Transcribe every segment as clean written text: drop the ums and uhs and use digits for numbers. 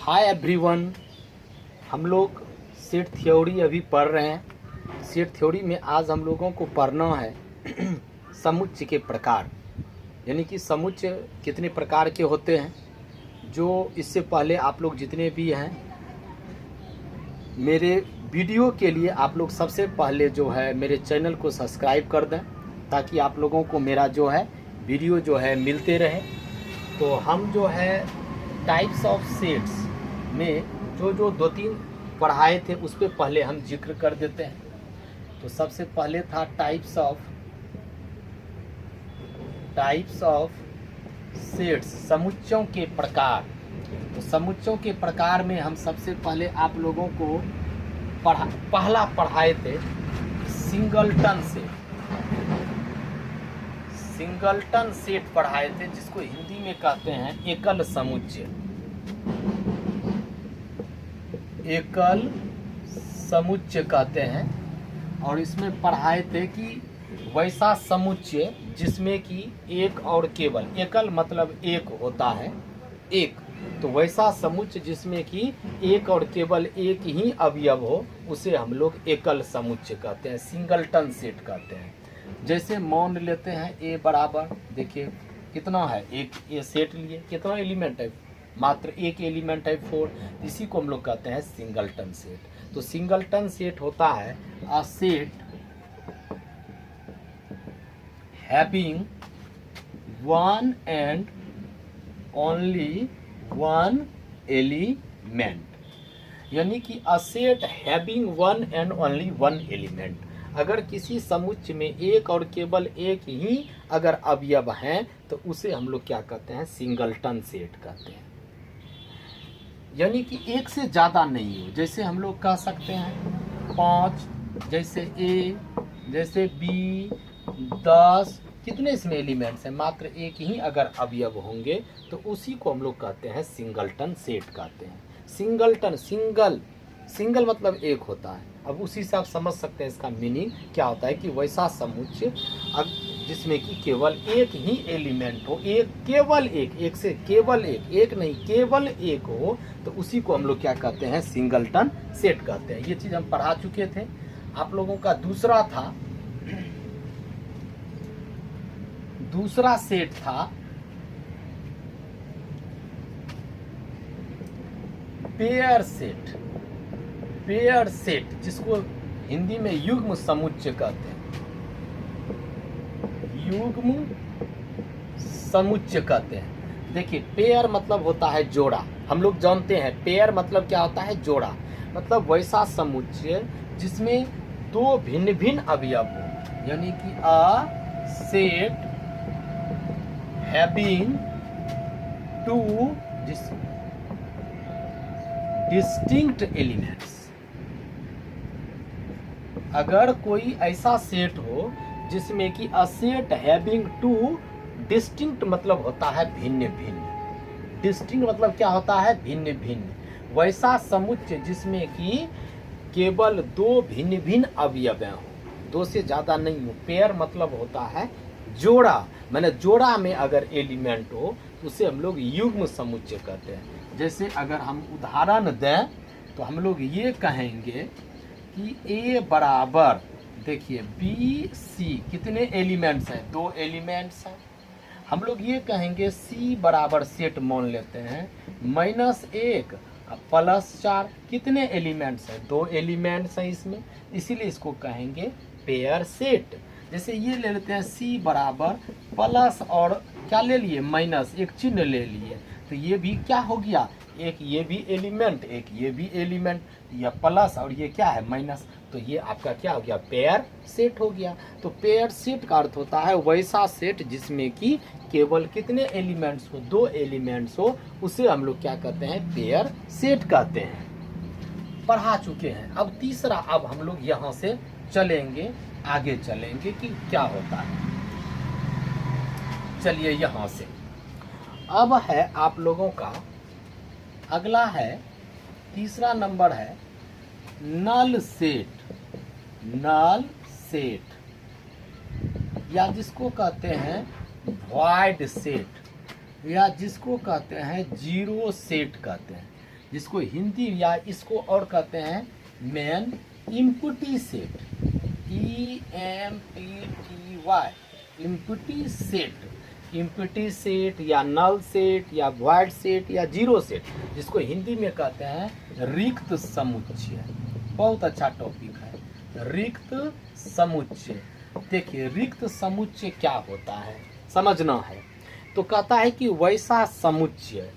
Hi everyone, हम लोग set theory अभी पढ़ रहे हैं। सेट थ्योरी में आज हम लोगों को पढ़ना है समुच्चय के प्रकार, यानी कि समुच्चय कितने प्रकार के होते हैं। जो इससे पहले आप लोग जितने भी हैं मेरे वीडियो के लिए, आप लोग सबसे पहले जो है मेरे चैनल को सब्सक्राइब कर दें, ताकि आप लोगों को मेरा जो है वीडियो जो है मिलते रहे। तो हम जो है टाइप्स ऑफ सेट्स में जो दो तीन पढ़ाए थे उस पर पहले हम जिक्र कर देते हैं। तो सबसे पहले था टाइप्स ऑफ सेट्स, समुच्चयों के प्रकार। तो समुच्चयों के प्रकार में हम सबसे पहले आप लोगों को पहला पढ़ाए थे सिंगलटन सेट पढ़ाए थे, जिसको हिंदी में कहते हैं एकल समुच्चय कहते हैं। और इसमें पढ़ाए थे कि वैसा समुच्चय जिसमें कि एक और केवल, एकल मतलब एक होता है, एक, तो वैसा समुच्चय जिसमें कि एक और केवल एक ही अवयव हो, उसे हम लोग एकल समुच्चय कहते हैं, सिंगलटन सेट कहते हैं। जैसे मान लेते हैं ए बराबर, देखिए कितना है, एक ये सेट लिए, कितना एलिमेंट है, मात्र एक एलिमेंट है 4, इसी को हम लोग कहते हैं सिंगलटन सेट। तो सिंगलटन सेट होता है a set having one and only one element, यानी कि a set having one and only one element. अगर किसी समुच्चय में एक और केवल एक ही अगर अवयव हैं तो उसे हम लोग क्या कहते हैं, सिंगलटन सेट कहते हैं। यानी कि एक से ज़्यादा नहीं हो, जैसे हम लोग कह सकते हैं 5, जैसे ए, जैसे बी, 10, कितने इसमें एलिमेंट्स हैं, मात्र एक ही अगर अवयव होंगे तो उसी को हम लोग कहते हैं सिंगलटन सेट कहते हैं। सिंगलटन, सिंगल मतलब एक होता है। अब उसी से आप समझ सकते हैं इसका मीनिंग क्या होता है, कि वैसा समुच्चय जिसमें कि केवल एक ही एलिमेंट हो, केवल एक से केवल एक नहीं केवल एक हो, तो उसी को हम लोग क्या कहते हैं, सिंगलटन सेट कहते हैं। ये चीज़ हम पढ़ा चुके थे। आप लोगों का दूसरा सेट था पेयर सेट, जिसको हिंदी में युग्म समुच्चय कहते हैं, युग्म समुच्चय कहते हैं। देखिए पेयर मतलब होता है जोड़ा, हम लोग जानते हैं पेयर मतलब क्या होता है, जोड़ा, मतलब वैसा समुच्चय जिसमें दो भिन्न भिन्न अवयव हो, यानी कि a set having two distinct elements. अगर कोई ऐसा सेट हो जिसमें कि a set having two distinct मतलब होता है भिन्न भिन्न, डिस्टिंक्ट मतलब क्या होता है, भिन्न भिन्न, वैसा समुच्चय जिसमें कि केवल दो भिन्न भिन्न अवयव हो, दो से ज्यादा नहीं हो। पेयर मतलब होता है जोड़ा, मैंने जोड़ा में अगर एलिमेंट हो तो उसे हम लोग युग्म समुच्चय कहते हैं। जैसे अगर हम उदाहरण दें तो हम लोग ये कहेंगे कि ए बराबर, देखिए बी सी, कितने एलिमेंट्स हैं, दो एलिमेंट्स हैं। हम लोग ये कहेंगे सी बराबर सेट मान लेते हैं -1 +4, कितने एलिमेंट्स हैं, दो एलिमेंट्स हैं इसमें, इसीलिए इसको कहेंगे पेयर सेट। जैसे ये ले लेते हैं सी बराबर प्लस और क्या ले लिए, माइनस, एक चिन्ह ले लिए, तो ये भी क्या हो गया, एक ये भी एलिमेंट, एक ये भी एलिमेंट, या प्लस और ये क्या है, माइनस, तो ये आपका क्या हो गया, पेयर सेट हो गया। तो पेयर सेट का अर्थ होता है वैसा सेट जिसमें कि केवल कितने एलिमेंट्स हो, दो एलिमेंट्स हो, उसे हम लोग क्या कहते हैं, पेयर सेट कहते हैं। पढ़ा चुके हैं। अब तीसरा, अब हम लोग यहाँ से चलेंगे, आगे चलेंगे कि क्या होता है। चलिए यहाँ से अब है आप लोगों का अगला है, तीसरा नंबर है नल सेट, या जिसको कहते हैं वॉइड सेट, या जिसको कहते हैं जीरो सेट कहते हैं। जिसको हिंदी या इसको और कहते हैं main empty set, EMPTY, empty set. Empty set या नल सेट या वॉइड सेट या जीरो सेट, जिसको हिंदी में कहते हैं रिक्त समुच्चय। बहुत अच्छा टॉपिक है, रिक्त समुच्चय। देखिए रिक्त समुच्चय क्या होता है समझना है। तो कहता है कि वैसा समुच्चय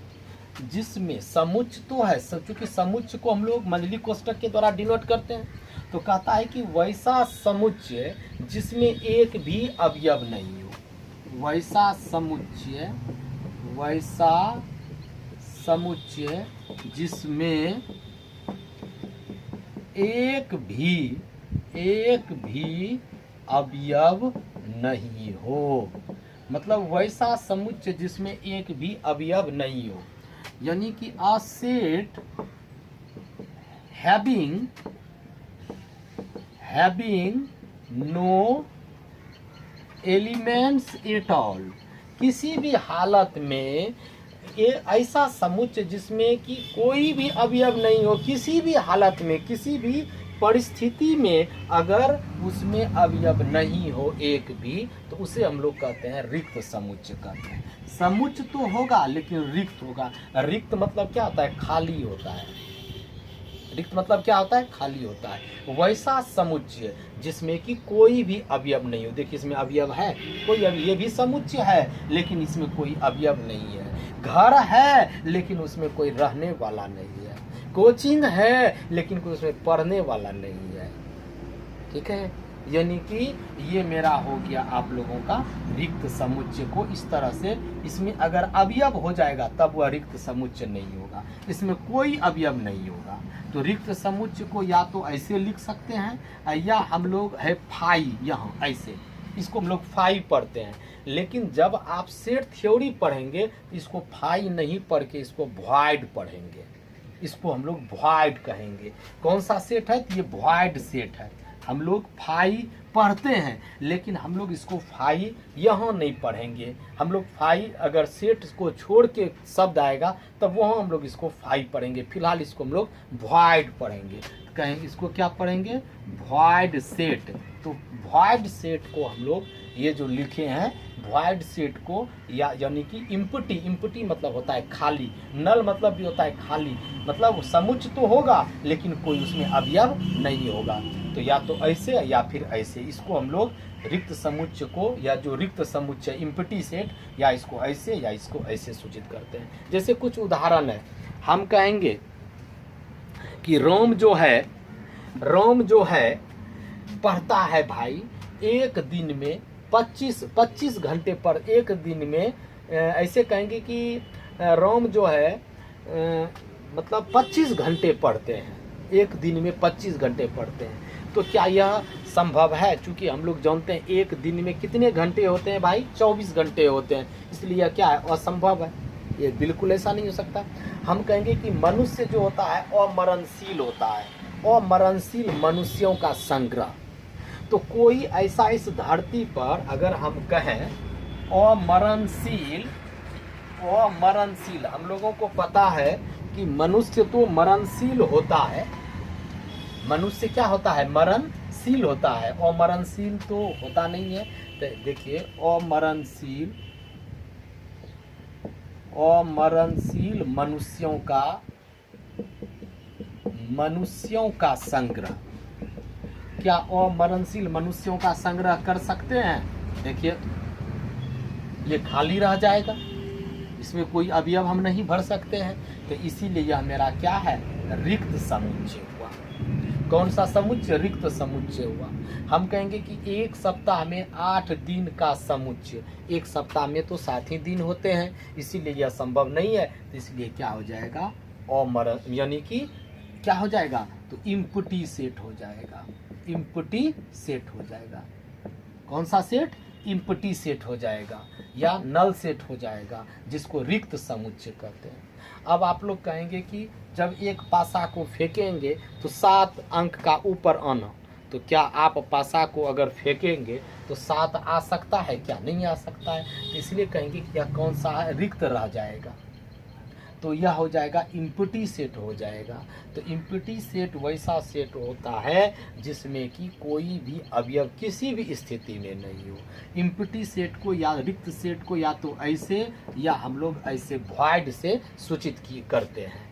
जिसमें समुच्चय तो है, चूंकि समुच्चय को हम लोग मंडली कोष्ठक के द्वारा डिनोट करते हैं, तो कहता है कि वैसा समुच्चय जिसमें एक भी अवयव नहीं हो, वैसा समुच्चय जिसमें एक भी अवयव नहीं हो। मतलब वैसा समुच्चय जिसमें एक भी अवयव नहीं हो, यानी कि a set having no elements at all, किसी भी हालत में ऐसा समुच्चय जिसमें कि कोई भी अवयव नहीं हो, किसी भी हालत में किसी भी परिस्थिति में अगर उसमें अवयव नहीं हो एक भी, तो उसे हम लोग कहते हैं रिक्त समुच्चय कहते हैं। समुच्चय तो होगा लेकिन रिक्त होगा। रिक्त मतलब क्या होता है? खाली होता है। रिक्त मतलब क्या होता है? खाली होता है। वैसा समुच्चय जिसमें कि कोई भी अवयव नहीं हो। देखिए इसमें अवयव है, कोई अवयव, ये भी समुच्चय है लेकिन इसमें कोई अवयव नहीं है। घर है लेकिन उसमें कोई रहने वाला नहीं है। कोचिंग है लेकिन कोई उसमें पढ़ने वाला नहीं है। ठीक है, यानी कि ये मेरा हो गया आप लोगों का रिक्त समुच्चय को इस तरह से। इसमें अगर अवयव हो जाएगा तब वह रिक्त समुच्चय नहीं होगा, इसमें कोई अवयव नहीं होगा। तो रिक्त समुच्चय को या तो ऐसे लिख सकते हैं या हम लोग है फाई, यहाँ ऐसे इसको हम लोग फाई पढ़ते हैं। लेकिन जब आप सेट थ्योरी पढ़ेंगे इसको फाई नहीं पढ़ के इसको वॉइड पढ़ेंगे, इसको हम लोग वॉइड कहेंगे। कौन सा सेट है? तो ये वॉइड सेट है। हम लोग फाई पढ़ते हैं लेकिन हम लोग इसको फाई यहाँ नहीं पढ़ेंगे। हम लोग फाई अगर सेट को छोड़ के शब्द आएगा तब वहाँ हम लोग इसको फाई पढ़ेंगे। फिलहाल इसको हम लोग वॉइड पढ़ेंगे। कहेंगे इसको क्या पढ़ेंगे? Void set. तो वॉइड सेट को हम लोग ये जो लिखे हैं वॉइड सेट को यानी कि इम्पटी, इम्पटी मतलब होता है खाली, नल मतलब भी होता है खाली, मतलब समुच्चय तो होगा लेकिन कोई उसमें अवयव नहीं होगा। तो या तो ऐसे या फिर ऐसे, इसको हम लोग रिक्त समुच्चय को या जो रिक्त समुच्चय इम्पटी सेट या इसको ऐसे या इसको ऐसे सूचित करते हैं। जैसे कुछ उदाहरण है, हम कहेंगे कि रोम जो है पढ़ता है भाई एक दिन में 25 घंटे पर, एक दिन में ऐसे कहेंगे कि रोम जो है मतलब 25 घंटे पढ़ते हैं, एक दिन में 25 घंटे पढ़ते हैं। तो क्या यह संभव है? चूंकि हम लोग जानते हैं एक दिन में कितने घंटे होते हैं भाई? 24 घंटे होते हैं, इसलिए यह क्या है? असंभव है, ये बिल्कुल ऐसा नहीं हो सकता। हम कहेंगे कि मनुष्य जो होता है अमरणशील होता है, अमरणशील मनुष्यों का संग्रह। तो कोई ऐसा इस धरती पर अगर हम कहें अमरणशील, हम लोगों को पता है कि मनुष्य तो मरणशील होता है। मनुष्य क्या होता है? मरणशील होता है, अमरणशील तो होता नहीं है। तो देखिए अमरणशील मनुष्यों का संग्रह। क्या अमरणशील मनुष्यों का संग्रह कर सकते हैं? देखिए ये खाली रह जाएगा, इसमें कोई अवयव हम नहीं भर सकते हैं। तो इसीलिए यह मेरा क्या है? रिक्त समुच्चय हुआ। कौन सा समुच्चय? रिक्त समुच्चय हुआ। हम कहेंगे कि एक सप्ताह में 8 दिन का समुच्चय, एक सप्ताह में तो 7 ही दिन होते हैं, इसीलिए यह संभव नहीं है। तो इसलिए क्या हो जाएगा? अमरण, यानी कि क्या हो जाएगा? तो इम्पटी सेट हो जाएगा, इम्पटी सेट हो जाएगा। कौन सा सेट? इम्पटी सेट हो जाएगा या नल सेट हो जाएगा, जिसको रिक्त समुच्चय कहते हैं। अब आप लोग कहेंगे कि जब एक पासा को फेंकेंगे तो 7 अंक का ऊपर आना, तो क्या आप पासा को अगर फेंकेंगे तो 7 आ सकता है? क्या नहीं आ सकता है। तो इसलिए कहेंगे कि यह कौन सा है? रिक्त रह जाएगा। तो यह हो जाएगा इम्प्टी सेट हो जाएगा। तो इम्प्टी सेट वैसा सेट होता है जिसमें कि कोई भी अवयव किसी भी स्थिति में नहीं हो। इम्प्टी सेट को या रिक्त सेट को या तो ऐसे या हम लोग ऐसे वॉइड से सूचित करते हैं।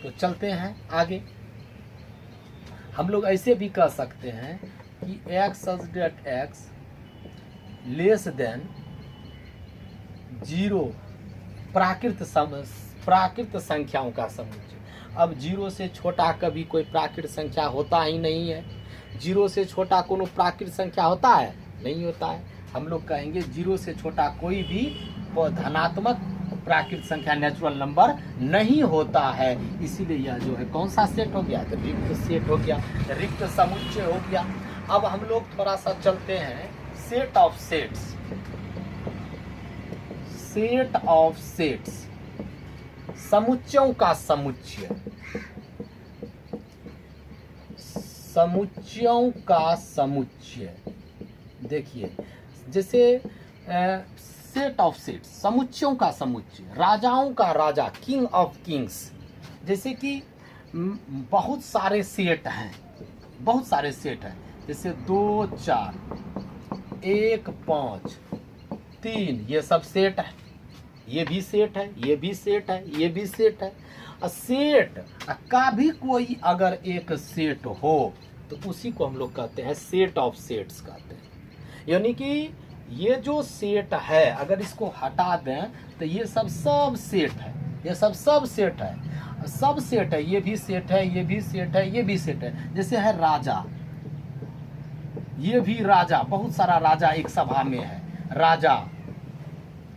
तो चलते हैं आगे। हम लोग ऐसे भी कह सकते हैं कि x such that x less than 0 प्राकृत संख्याओं का समुच्चय। अब 0 से छोटा कभी कोई प्राकृत संख्या होता ही नहीं है। 0 से छोटा कोनो प्राकृत संख्या होता है? नहीं होता है। हम लोग कहेंगे 0 से छोटा कोई भी धनात्मक प्राकृत संख्या नेचुरल नंबर नहीं होता है। इसीलिए यह जो है कौन सा सेट हो गया? तो रिक्त सेट हो गया, रिक्त समुच्चय हो गया। अब हम लोग थोड़ा सा चलते हैं set of sets. Set of sets, समुच्चयों का समुच्चय, समुच्चयों का समुच्चय। देखिए जैसे सेट ऑफ सेट्स, समुच्चयों का समुच्चय, राजाओं का राजा, किंग ऑफ किंग्स। जैसे कि बहुत सारे सेट हैं, बहुत सारे सेट हैं, जैसे 2 4 1 5 3, ये सब सेट है। ये भी सेट है, ये भी सेट है, ये भी सेट है। सेट का भी कोई अगर एक सेट हो तो उसी को हम लोग कहते हैं सेट ऑफ सेट्स कहते हैं। यानी कि ये जो सेट है अगर इसको हटा दें तो ये सब सेट है, ये सब सेट है, सब सेट है। ये भी सेट है, ये भी सेट है, ये भी सेट है। जैसे है राजा, ये भी राजा, बहुत सारा राजा एक सभा में है, राजा,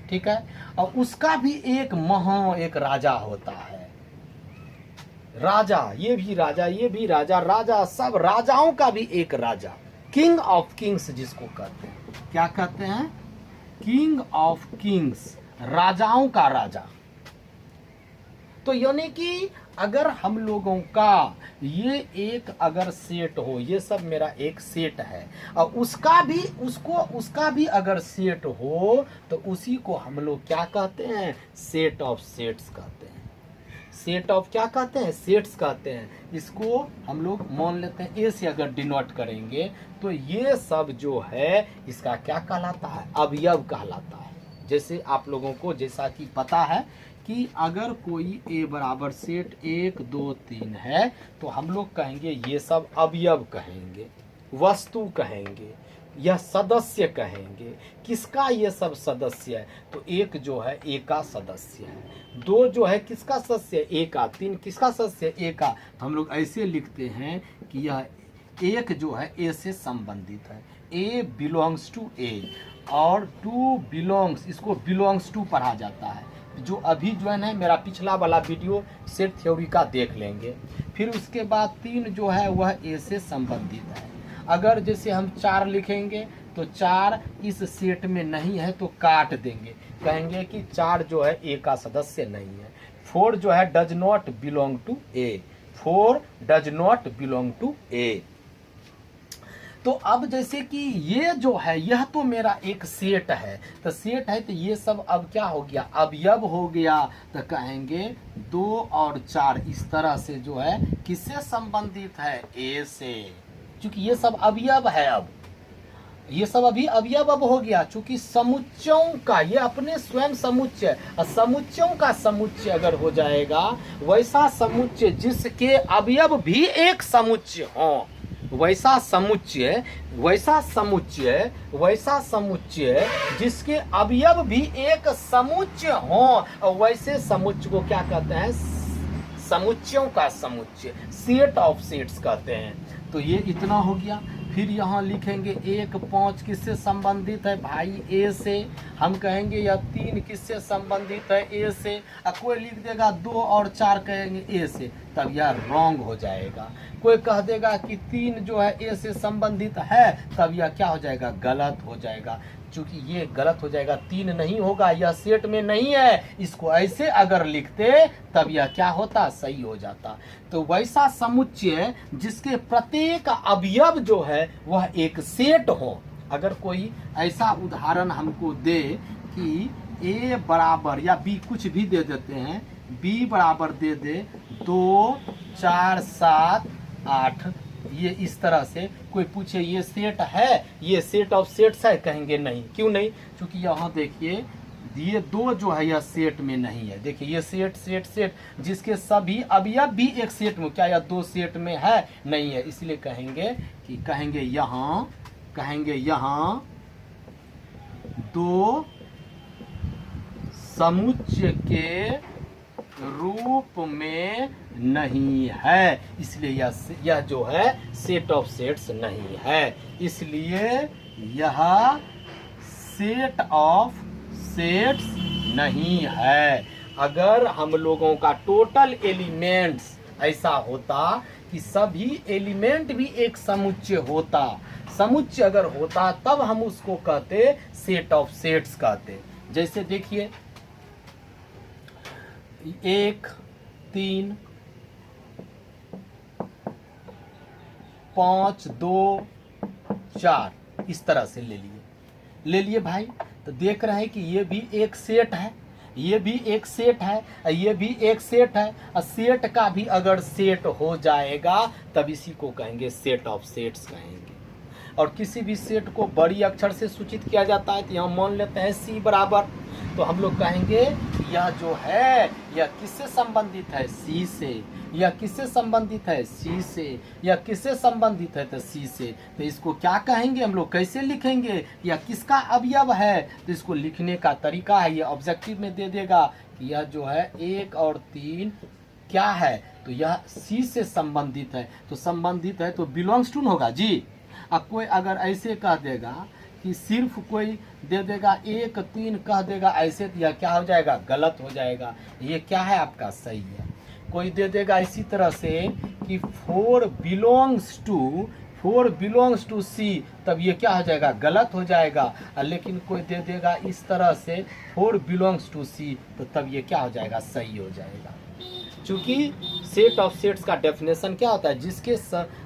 ठीक है। और उसका भी एक एक राजा होता है, राजा, ये भी राजा, ये भी राजा, राजा, सब राजाओं का भी एक राजा, किंग ऑफ किंग्स जिसको कहते हैं। क्या कहते हैं? किंग ऑफ किंग्स, राजाओं का राजा। तो यानी कि अगर हम लोगों का ये एक अगर सेट हो, ये सब मेरा एक सेट है, और उसका भी अगर सेट हो तो उसी को हम लोग क्या कहते हैं? सेट ऑफ सेट्स कहते हैं। सेट ऑफ क्या कहते हैं? सेट्स कहते हैं। इसको हम लोग मान लेते हैं ए से अगर डिनोट करेंगे तो ये सब जो है इसका क्या कहलाता है? अवयव कहलाता है। जैसे आप लोगों को जैसा कि पता है कि अगर कोई ए बराबर सेट 1 2 3 है तो हम लोग कहेंगे ये सब अवयव कहेंगे, वस्तु कहेंगे, यह सदस्य कहेंगे। किसका ये सब सदस्य है? तो 1 जो है ए का सदस्य है, 2 जो है किसका सदस्य? ए का, 3 किसका सदस्य? ए का। तो हम लोग ऐसे लिखते हैं कि यह 1 जो है ए से संबंधित है, ए बिलोंग्स टू ए, और 2 बिलोंग्स, इसको बिलोंग्स टू पढ़ा जाता है। जो अभी जो है मेरा पिछला वाला वीडियो सेट थ्योरी का देख लेंगे। फिर उसके बाद 3 जो है वह ए से संबंधित है। अगर जैसे हम 4 लिखेंगे तो 4 इस सेट में नहीं है तो काट देंगे, कहेंगे कि 4 जो है ए का सदस्य नहीं है। 4 जो है does not belong to A, 4 does not belong to A. तो अब जैसे कि ये जो है यह तो मेरा एक सेट है, तो सेट है तो ये सब अब क्या हो गया? अवयव हो गया। तो कहेंगे 2 और 4 इस तरह से जो है किससे संबंधित है? ए से, क्योंकि ये सब अवयव है। अब ये सब अभी अवयव अब हो गया, चूंकि समुच्चयों का ये अपने स्वयं समुच्चय, समुच्चयों का समुच्चय अगर हो जाएगा, वैसा समुच्चय जिसके अवयव भी एक समुच्चय हो, वैसा समुच्चय, वैसा समुच्चय, वैसा समुच्चय जिसके अवयव भी एक समुच्चय हो, वैसे समुच्चय को क्या कहते हैं? समुच्चयों का समुच्चय, सेट ऑफ सेट्स कहते हैं। तो ये इतना हो गया। फिर यहाँ लिखेंगे 1 5 किससे संबंधित है? भाई ए से। हम कहेंगे या 3 किससे संबंधित है? ए से। कोई लिख देगा 2 और 4 कहेंगे ए से, तब यह रॉन्ग हो जाएगा। कोई कह देगा कि 3 जो है ए से संबंधित है, तब यह क्या हो जाएगा? गलत हो जाएगा। चूंकि ये गलत हो जाएगा, 3 नहीं होगा, यह सेट में नहीं है। इसको ऐसे अगर लिखते तब यह क्या होता? सही हो जाता। तो वैसा समुच्चय जिसके प्रत्येक अवयव जो है वह एक सेट हो। अगर कोई ऐसा उदाहरण हमको दे कि ए बराबर, या बी कुछ भी दे देते हैं, बी बराबर दे दे 2 4 7 8, ये इस तरह से। कोई पूछे ये सेट है, ये सेट ऑफ सेट्स है, कहेंगे नहीं। क्यों नहीं? क्योंकि यहाँ देखिए ये दो जो है यह सेट में नहीं है। देखिए ये सेट सेट सेट जिसके सभी अवयव भी एक सेट में, क्या यह दो सेट में है? नहीं है। इसलिए कहेंगे यहाँ दो समुच्चय के रूप में नहीं है, इसलिए यह जो है सेट ऑफ सेट्स नहीं है। इसलिए यह सेट ऑफ सेट्स नहीं है। अगर हम लोगों का टोटल एलिमेंट्स ऐसा होता कि सभी एलिमेंट भी एक समुच्चय होता, समुच्चय अगर होता तब हम उसको कहते सेट ऑफ सेट्स कहते। जैसे देखिए 1 3 5 2 4 इस तरह से ले लिए भाई। तो देख रहे हैं कि ये भी एक सेट है, ये भी एक सेट है, ये भी एक सेट है। और सेट का भी अगर सेट हो जाएगा तब इसी को कहेंगे सेट ऑफ सेट्स कहेंगे। और किसी भी सेट को बड़ी अक्षर से सूचित किया जाता है। तो यहाँ मान लेते हैं सी बराबर, तो हम लोग कहेंगे यह जो है यह किससे संबंधित है? सी से। यह किससे संबंधित है? सी से। यह किससे संबंधित है? तो सी से। तो इसको क्या कहेंगे हम लोग, कैसे लिखेंगे? यह किसका अवयव है? तो इसको लिखने का तरीका है, यह ऑब्जेक्टिव में दे देगा कि यह जो है 1 और 3 क्या है? तो यह सी से संबंधित है। तो संबंधित है तो बिलोंग्स टू होगा जी। अब कोई अगर ऐसे कह देगा कि सिर्फ कोई दे देगा 1 3 कह देगा ऐसे, तो यह क्या हो जाएगा? गलत हो जाएगा। ये क्या है आपका? सही है। कोई दे देगा इसी तरह से कि 4 बिलोंग्स टू सी, तब ये क्या हो जाएगा? गलत हो जाएगा। लेकिन कोई दे देगा इस तरह से 4 बिलोंग्स टू सी, तो तब ये क्या हो जाएगा? सही हो जाएगा। चूंकि सेट ऑफ सेट्स का डेफिनेशन क्या होता है? जिसके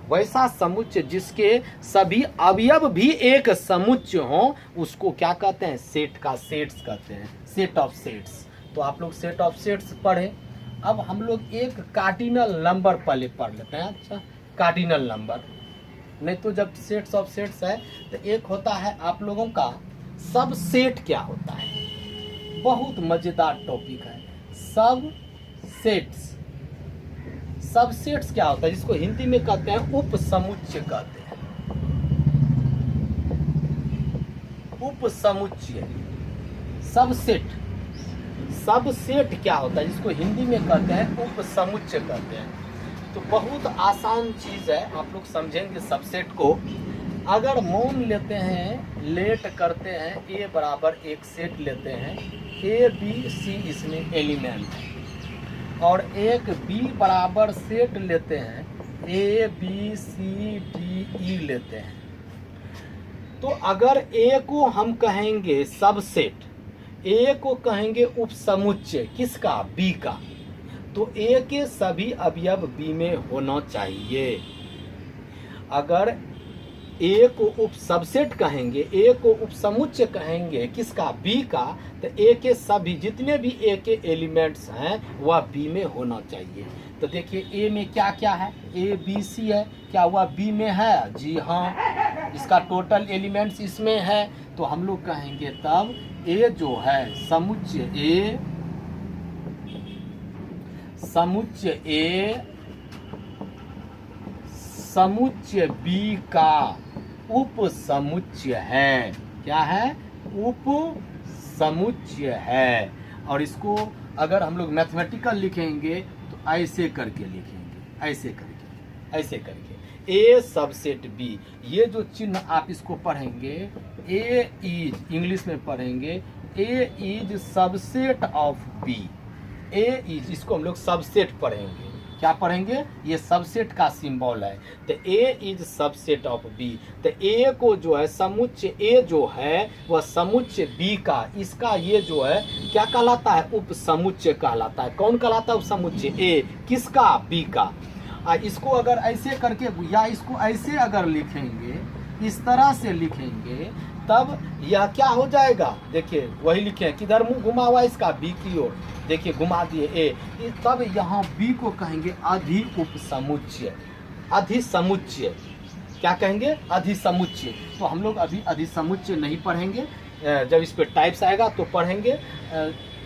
वैसा समुच्चय जिसके सभी अवयव भी एक समुच्चय हो उसको क्या कहते हैं? सेट का सेट्स कहते हैं, सेट ऑफ सेट्स। तो आप लोग सेट ऑफ सेट्स पढ़े। अब हम लोग एक कार्डिनल नंबर पहले पढ़ लेते हैं। अच्छा, कार्डिनल नंबर नहीं तो जब सेट्स ऑफ सेट्स है तो एक होता है आप लोगों का सब सेट। क्या होता है? बहुत मजेदार टॉपिक है सब सेट्स। सब सेट्स क्या होता है? जिसको हिंदी में कहते हैं उप समुच्चय कहते हैं। उप समुच्चय सब सेट। सब सेट क्या होता है? जिसको हिंदी में कहते हैं उप समुच्चय कहते हैं। तो बहुत आसान चीज है, आप लोग समझेंगे सबसेट को। अगर मान लेते हैं लेट करते हैं ए बराबर एक सेट लेते हैं, ए बी सी इसमें एलिमेंट है, और एक बी बराबर सेट लेते हैं, A B C D E लेते हैं। तो अगर ए को हम कहेंगे सबसेट, ए को कहेंगे उपसमुच्चय किसका? बी का। तो ए के सभी अवयव बी में होना चाहिए। अगर ए को उप सबसेट कहेंगे, ए को उपसमुच्चय कहेंगे किसका? बी का। तो ए के सभी जितने भी ए के एलिमेंट्स हैं वह बी में होना चाहिए। तो देखिए ए में क्या क्या है? ए बी सी है, क्या वह बी में है? जी हाँ, इसका टोटल एलिमेंट्स इसमें है। तो हम लोग कहेंगे तब ए जो है समुच्चय ए, समुच्चय ए समुच्चय बी का उप समुच्चय है। क्या है? उप समुच्चय है। और इसको अगर हम लोग मैथमेटिकल लिखेंगे तो ऐसे करके लिखेंगे, ऐसे करके ए सबसेट बी। ये जो चिन्ह आप इसको पढ़ेंगे, ए इज इंग्लिश में पढ़ेंगे A is subset of B. A is, इसको हम लोग सबसेट पढ़ेंगे। क्या पढ़ेंगे? ये सबसेट का सिंबल है। तो ए इज सबसेट ऑफ बी। तो ए को जो है समुच्चय ए जो है वह समुच्चय बी का, इसका ये जो है क्या कहलाता है? उप समुच्चय कहलाता है। कौन कहलाता है? उप समुच्चय ए किसका? बी का। इसको अगर ऐसे करके या इसको ऐसे अगर लिखेंगे इस तरह से लिखेंगे तब यह क्या हो जाएगा, देखिए वही लिखे किधर मुंह घुमा हुआ इसका बी की ओर, देखिए घुमा दिए ए, तब यहाँ बी को कहेंगे अधि उपसमुच्चय। अधिसमुच्चय क्या कहेंगे, अधिसमुच्चय। तो हम लोग अभी अधिसमुच्चय नहीं पढ़ेंगे, जब इस पे टाइप्स आएगा तो पढ़ेंगे।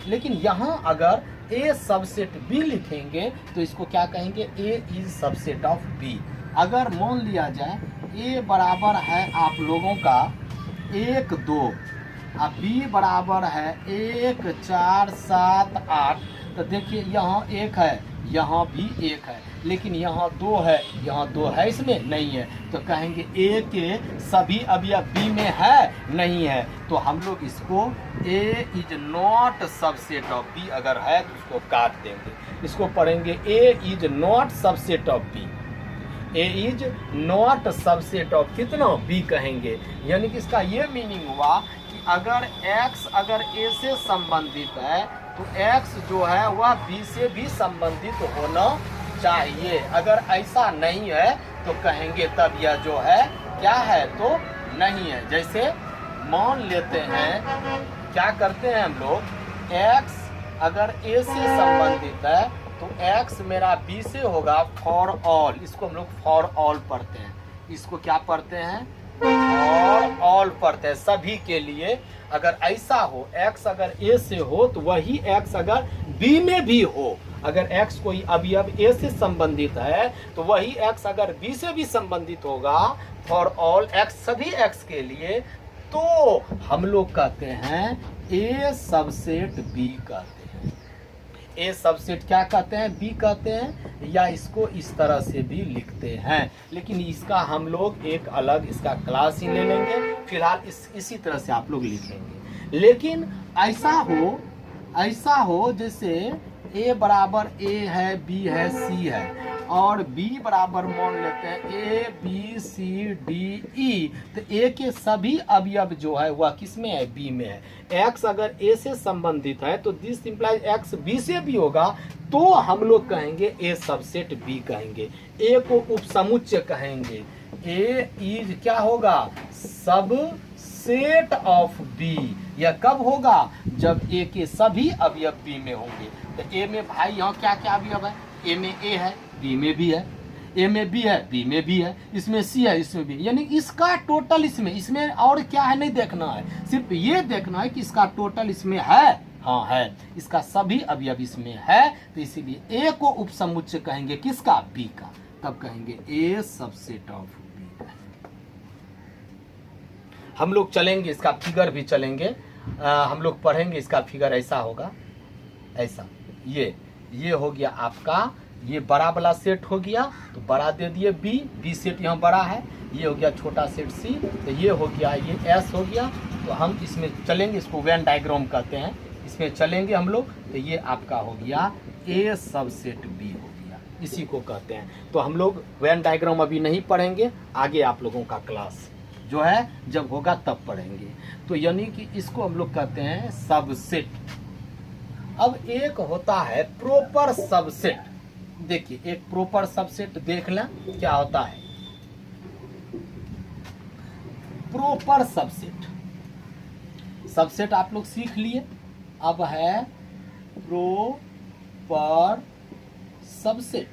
लेकिन यहाँ अगर ए सबसेट बी लिखेंगे तो इसको क्या कहेंगे, A is subset of B. अगर मान लिया जाए ए बराबर है आप लोगों का 1 2 और बी बराबर है 1 4 7 8, तो देखिए यहाँ 1 है, यहाँ भी 1 है, लेकिन यहाँ 2 है, यहाँ 2 है, इसमें नहीं है, तो कहेंगे ए के सभी अवयव बी में है, नहीं है, तो हम लोग इसको A is not subset of B अगर है तो उसको काट देंगे। इसको पढ़ेंगे A is not subset of B. A is not subset of कितना, बी कहेंगे। यानी कि इसका ये मीनिंग हुआ कि अगर x अगर a से संबंधित है तो x जो है वह b से भी संबंधित होना चाहिए। अगर ऐसा नहीं है तो कहेंगे तब यह जो है क्या है, तो नहीं है। जैसे मान लेते हैं, क्या करते हैं हम लोग, x अगर a से संबंधित है तो x मेरा b से होगा फॉर ऑल, इसको हम लोग फॉर ऑल पढ़ते हैं। इसको क्या पढ़ते हैं, फॉर ऑल पढ़ते हैं, सभी के लिए। अगर ऐसा हो x अगर a से हो तो वही x अगर b में भी हो, अगर x कोई अवयव a से संबंधित है तो वही x अगर b से भी संबंधित होगा, फॉर ऑल x सभी x के लिए, तो हम लोग कहते हैं a सबसेट b कहते हैं। ए सबसेट क्या कहते हैं, बी कहते हैं, या इसको इस तरह से भी लिखते हैं। लेकिन इसका हम लोग एक अलग इसका क्लास ही ले लेंगे, फिलहाल इसी तरह से आप लोग लिखेंगे। लेकिन ऐसा हो जैसे ए बराबर ए है, बी है, सी है, और बी बराबर मान लेते हैं A B C D E, तो ए के सभी अवयव जो है वह किस में है, बी में है। एक्स अगर ए से संबंधित है तो दिस इंप्लाइज एक्स बी से भी होगा, तो हम लोग कहेंगे ए सबसेट बी कहेंगे। ए को उपसमुच्चय कहेंगे। ए इज क्या होगा, सबसेट ऑफ बी। यह कब होगा, जब ए के सभी अवयव बी में होंगे। तो ए में भाई यहाँ क्या क्या अवयव है, ए में ए है, बी में भी है, ए में बी है, बी में भी है, इसमें सी है, इसमें भी, यानी इसका टोटल इसमें और क्या है नहीं देखना है, सिर्फ ये देखना है कि इसका टोटल इसमें है, हाँ है, इसका सभी अवयव इसमें है, तो इसीलिए ए को उपसमुच्चय कहेंगे किसका, बी का। तब कहेंगे ए सबसेट ऑफ बी। हम लोग चलेंगे, इसका फिगर भी चलेंगे, हम लोग पढ़ेंगे, इसका फिगर ऐसा होगा, ऐसा ये हो गया आपका, ये बड़ा वाला सेट हो गया तो बड़ा दे दिए बी सेट यहाँ बड़ा है, ये हो गया छोटा सेट सी, तो ये हो गया, ये एस हो गया। तो हम इसमें चलेंगे, इसको वेन डायग्राम कहते हैं, इसमें चलेंगे हम लोग, तो ये आपका हो गया ए सबसेट बी हो गया, इसी को कहते हैं। तो हम लोग वेन डायग्राम अभी नहीं पढ़ेंगे, आगे आप लोगों का क्लास जो है जब होगा तब पढ़ेंगे। तो यानी कि इसको हम लोग कहते हैं सबसेट। अब एक होता है प्रॉपर सबसेट। देखिए एक प्रॉपर सबसेट देख लें क्या होता है। प्रॉपर सबसेट आप लोग सीख लिए। अब है प्रॉपर सबसेट।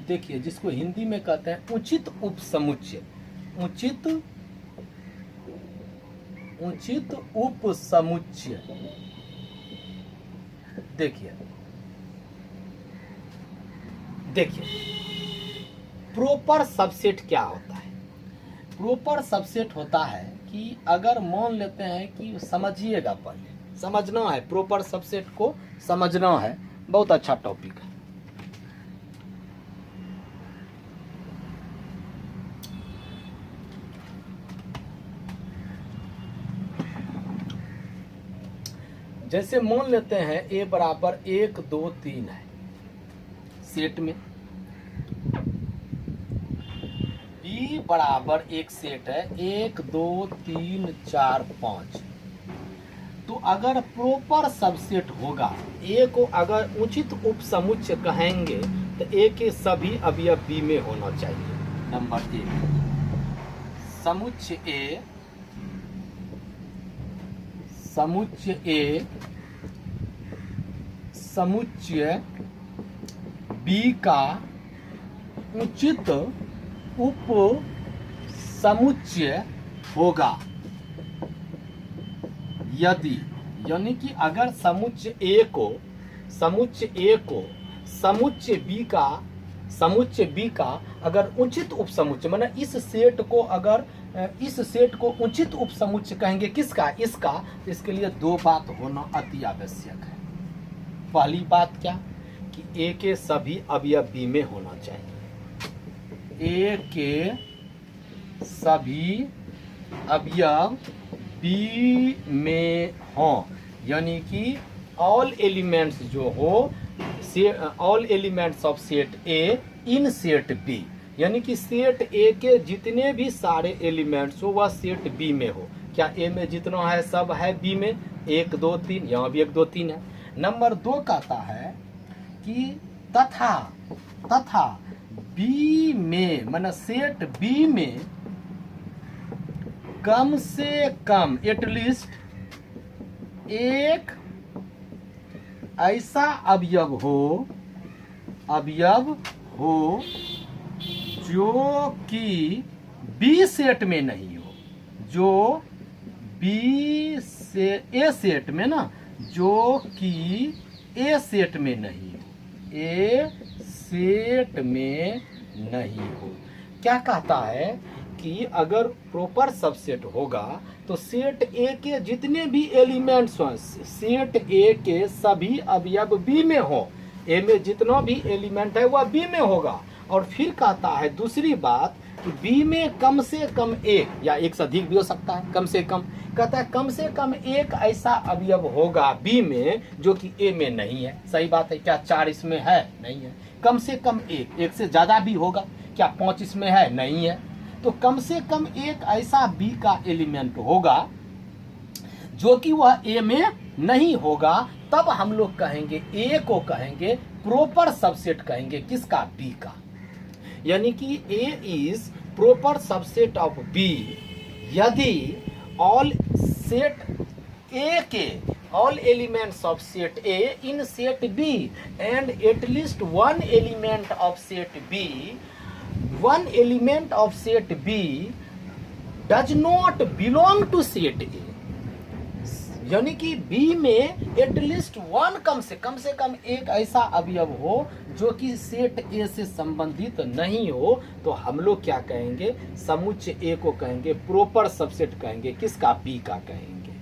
देखिए जिसको हिंदी में कहते हैं उचित उपसमुच्चय। उचित उपसमुच्चय। देखिए प्रॉपर सबसेट क्या होता है। प्रॉपर सबसेट होता है कि अगर मान लेते हैं कि समझिएगा, पहले समझना है, प्रॉपर सबसेट को समझना है, बहुत अच्छा टॉपिक है। जैसे मान लेते हैं ए बराबर 1 2 3 है सेट में, बी बराबर एक सेट है 1 2 3 4 5। तो अगर प्रॉपर सबसेट होगा, ए को अगर उचित उपसमुच्चय कहेंगे तो ए के सभी अवयव बी में होना चाहिए, नंबर 1। समुच्चय ए, समुच्चय ए समुच्चय बी का उचित उप समुच्चय होगा यदि, यानी कि अगर समुच्चय ए को समुच्चय बी का अगर उचित उपसमुच्चय, माने इस सेट को उचित उपसमुच्चय कहेंगे किसका, इसका। इसके लिए दो बात होना अति आवश्यक है। पहली बात क्या कि ए के सभी अवयव बी में होना चाहिए, ए के सभी अवयव बी में हों, यानी कि ऑल एलिमेंट्स जो हो, all elements of set A in set B, यानी कि सेट ए के जितने भी सारे एलिमेंट्स हो वह सेट बी में हो। क्या ए में जितना है सब है बी में, 1 2 3, यहाँ भी 1 2 3 है। नंबर 2 कहता है कि तथा बी में, माने सेट बी में कम से कम एटलीस्ट एक ऐसा अवयव हो जो कि बी सेट में नहीं हो, जो बी से ए सेट में ना, जो कि ए सेट में नहीं हो, ए सेट में नहीं हो। क्या कहता है कि अगर प्रॉपर सबसेट होगा तो सेट ए के जितने भी एलिमेंट्स हों, सेट ए के सभी अवयव बी में हो, ए में जितना भी एलिमेंट है वह बी में होगा। और फिर कहता है दूसरी बात कि बी में कम से कम एक या एक से अधिक भी हो सकता है, कम से कम कहता है कम से कम एक ऐसा अवयव होगा बी में जो कि ए में नहीं है। सही बात है, क्या 4 इसमें है? नहीं है। कम से कम एक से ज्यादा भी होगा, क्या 5 इसमें है? नहीं है। तो कम से कम एक ऐसा बी का एलिमेंट होगा जो कि वह ए में नहीं होगा, तब हम लोग कहेंगे ए को कहेंगे प्रॉपर सबसेट कहेंगे किसका? बी का। यानी कि A is proper subset of B यदि ऑल सेट ए के all elements of set A in set B and at least one element of set B does not belong to set A। यानी कि B में at least one कम से कम एक ऐसा अवयव हो जो कि सेट ए से संबंधित नहीं हो, तो हम लोग क्या कहेंगे? समुच्चय ए को कहेंगे प्रॉपर सबसेट कहेंगे किसका? बी का कहेंगे।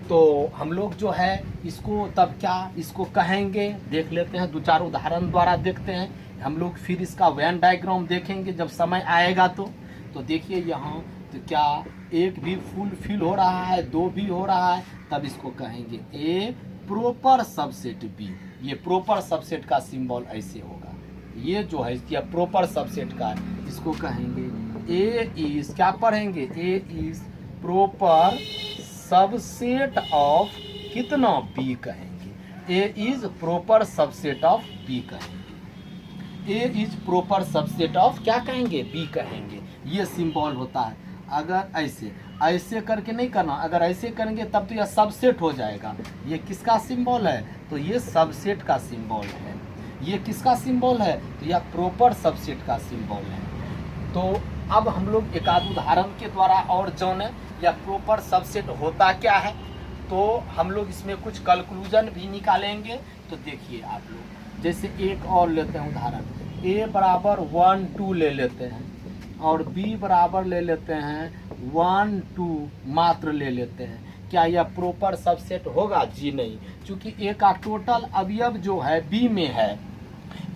तो हम लोग जो है इसको तब क्या इसको कहेंगे देख लेते हैं, 2-4 उदाहरण द्वारा देखते हैं हम लोग, फिर इसका वेन डायग्राम देखेंगे जब समय आएगा। तो देखिए यहाँ तो क्या एक भी फुल फिल हो रहा है, 2 भी हो रहा है, तब इसको कहेंगे ए प्रॉपर सबसेट बी। ये प्रॉपर सबसेट का सिंबल ऐसे होगा, ये जो है इसका प्रॉपर सबसेट का, इसको कहेंगे ए इज, क्या पढ़ेंगे? A is proper subset of कितना? बी कहेंगे। A is proper subset of B कहेंगे। A is proper subset of क्या कहेंगे? बी कहेंगे। ये सिंबल होता है। अगर ऐसे करके नहीं करना, अगर ऐसे करेंगे तब तो यह सबसेट हो जाएगा। ये किसका सिंबल है? तो ये सबसेट का सिंबल है। ये किसका सिंबल है? तो यह प्रॉपर सबसेट का सिंबल है। तो अब हम लोग एक आध उदाहरण के द्वारा और जाने या प्रॉपर सबसेट होता क्या है, तो हम लोग इसमें कुछ कंक्लूजन भी निकालेंगे। तो देखिए आप लोग, जैसे एक और लेते हैं उदाहरण, a बराबर 1 2 ले लेते हैं और b बराबर ले लेते हैं 1 2 मात्र ले लेते हैं। क्या यह प्रॉपर सबसेट होगा? जी नहीं, क्योंकि a का टोटल अवयव जो है b में है,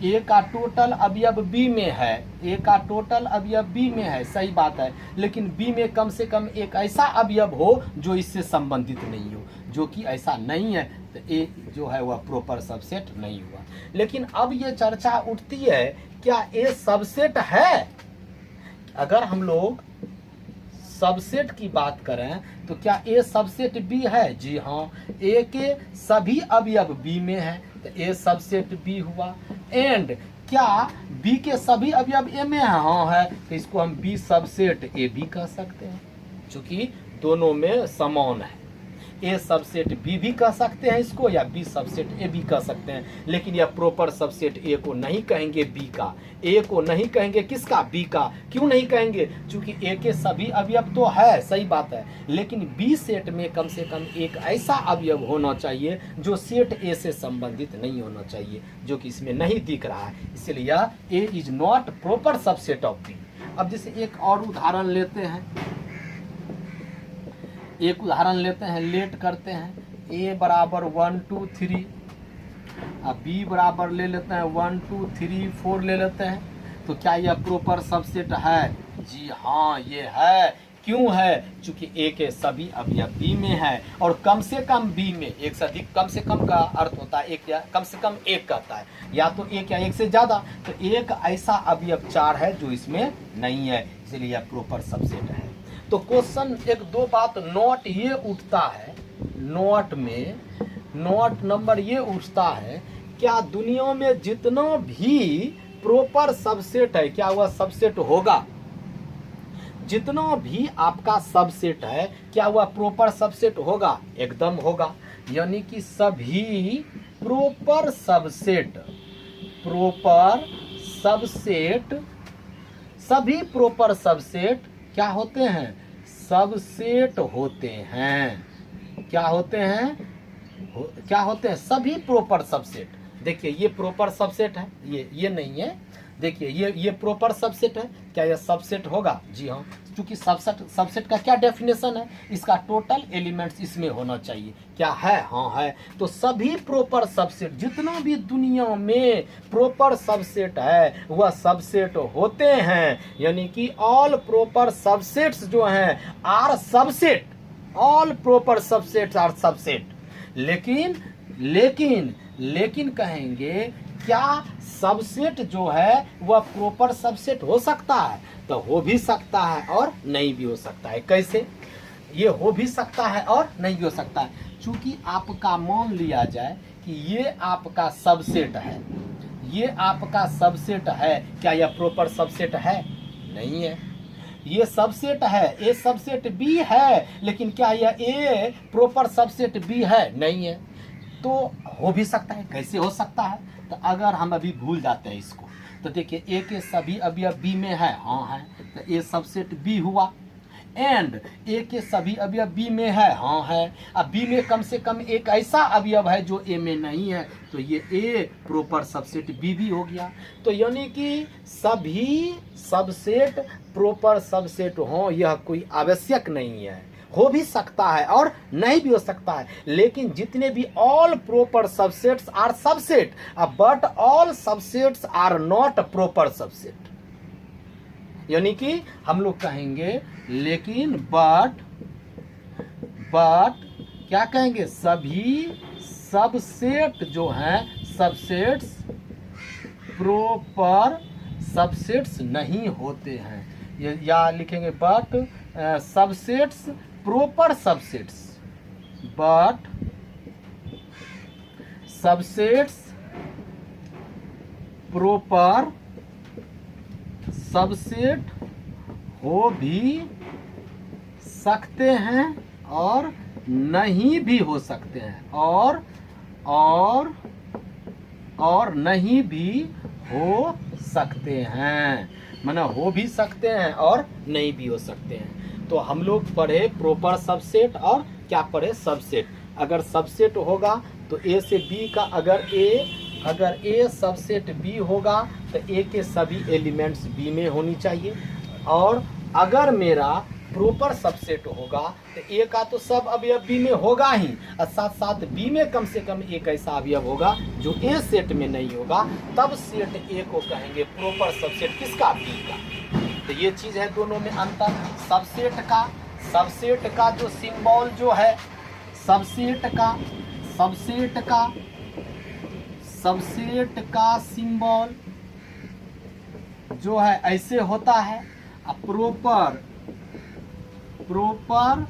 ए का टोटल अवयव बी में है, ए का टोटल अवयव बी में है, सही बात है। लेकिन बी में कम से कम एक ऐसा अवयव हो जो इससे संबंधित नहीं हो, जो कि ऐसा नहीं है, तो ए जो है वह प्रॉपर सबसेट नहीं हुआ। लेकिन अब ये चर्चा उठती है, क्या ए सबसेट है? अगर हम लोग सबसेट की बात करें तो क्या ए सबसेट बी है? जी हाँ, ए के सभी अवयव बी में है तो ए सबसेट बी हुआ। एंड क्या B बी के सभी अवयव ए में है, हाँ है, तो इसको हम बी सबसेट ए भी कह सकते हैं, क्योंकि दोनों में समान है। ए सबसेट बी भी कह सकते हैं इसको, या बी सबसेट ए भी कह सकते हैं, लेकिन यह प्रॉपर सबसेट ए को नहीं कहेंगे बी का, ए को नहीं कहेंगे किसका, बी का। क्यों नहीं कहेंगे? क्योंकि ए के सभी अवयव तो है, सही बात है, लेकिन बी सेट में कम से कम एक ऐसा अवयव होना चाहिए जो सेट ए से संबंधित नहीं होना चाहिए, जो कि इसमें नहीं दिख रहा है, इसलिए A is not proper subset of B. अब जैसे एक और उदाहरण लेते हैं, एक उदाहरण लेते हैं, लेट करते हैं, a बराबर 1 2 3, अब b बराबर ले लेते हैं 1 2 3 4 ले लेते हैं, तो क्या यह प्रॉपर सबसेट है? जी हाँ, ये है। क्यों है? क्योंकि a के सभी अवयव b में है, और कम से कम b में, एक से अधिक, कम से कम का अर्थ होता है एक, या कम से कम एक कहता है, या तो एक या एक से ज्यादा, तो एक ऐसा अवयव 4 है जो इसमें नहीं है, इसलिए यह प्रॉपर सबसेट है। तो क्वेश्चन एक दो बात नोट ये उठता है, नोट में नोट नंबर ये उठता है, क्या दुनिया में जितना भी प्रॉपर सबसेट है, क्या वह सबसेट होगा? जितना भी आपका सबसेट है, क्या वह प्रॉपर सबसेट होगा? एकदम होगा। यानी कि सभी प्रॉपर सबसेट, प्रॉपर सबसेट, सभी प्रॉपर सबसेट क्या होते हैं? सबसेट होते हैं। क्या होते हैं? क्या होते हैं? सभी प्रॉपर सबसेट। देखिए ये प्रॉपर सबसेट है, ये नहीं है, देखिए ये प्रॉपर सबसेट है, क्या यह सबसेट होगा? जी हाँ, क्योंकि सबसेट का क्या डेफिनेशन है? इसका टोटल एलिमेंट्स इसमें होना चाहिए। क्या है? हाँ है। तो सभी प्रॉपर सबसेट, जितना भी दुनिया में प्रॉपर सबसेट है वह सबसेट होते हैं। यानी कि ऑल प्रॉपर सबसेट्स जो हैं are subset, all proper subsets are subset. लेकिन कहेंगे क्या सबसेट जो है वह प्रॉपर सबसेट हो सकता है? तो हो भी सकता है और नहीं भी हो सकता है। कैसे? ये हो भी सकता है और नहीं भी हो सकता है, चूंकि आपका मान लिया जाए कि ये आपका सबसेट है, ये आपका सबसेट है, क्या यह प्रॉपर सबसेट है? नहीं है। ये सबसेट है, ए सबसेट बी है, लेकिन क्या यह ए प्रॉपर सबसेट बी है? नहीं है। तो हो भी सकता है। कैसे हो सकता है? तो अगर हम अभी भूल जाते हैं इसको, तो देखिए ए के सभी अवयव बी में है, हाँ है, तो ए सबसेट बी हुआ। एंड ए के सभी अवयव बी में है, हाँ है। अब बी में कम से कम एक ऐसा अवयव है जो ए में नहीं है, तो ये ए प्रॉपर सबसेट बी भी हो गया। तो यानी कि सभी सबसेट प्रॉपर सबसेट हो यह कोई आवश्यक नहीं है, हो भी सकता है और नहीं भी हो सकता है। लेकिन जितने भी all proper subsets are subset, but all subsets are not proper subset. यानी कि हम लोग कहेंगे लेकिन बट क्या कहेंगे? सभी सबसेट जो हैं सबसेट्स प्रॉपर सबसेट्स नहीं होते हैं, या लिखेंगे but subsets proper subsets, but subsets proper subset हो भी सकते हैं और नहीं भी हो सकते हैं, और नहीं भी हो सकते हैं, माना हो भी सकते हैं और नहीं भी हो सकते हैं। तो हम लोग पढ़े प्रॉपर सबसेट और क्या पढ़े? सबसेट। अगर सबसेट होगा तो ए से बी का, अगर ए सबसेट बी होगा तो ए के सभी एलिमेंट्स बी में होनी चाहिए, और अगर मेरा प्रॉपर सबसेट होगा तो ए का तो सब अवयव बी में होगा ही, और साथ साथ बी में कम से कम एक ऐसा अवयव होगा जो ए सेट में नहीं होगा, तब सेट ए को कहेंगे प्रॉपर सबसेट किसका? बी का। तो ये चीज है दोनों में अंतर। सबसेट का जो सिंबल जो है, सबसेट का सिंबल जो है ऐसे होता है, प्रॉपर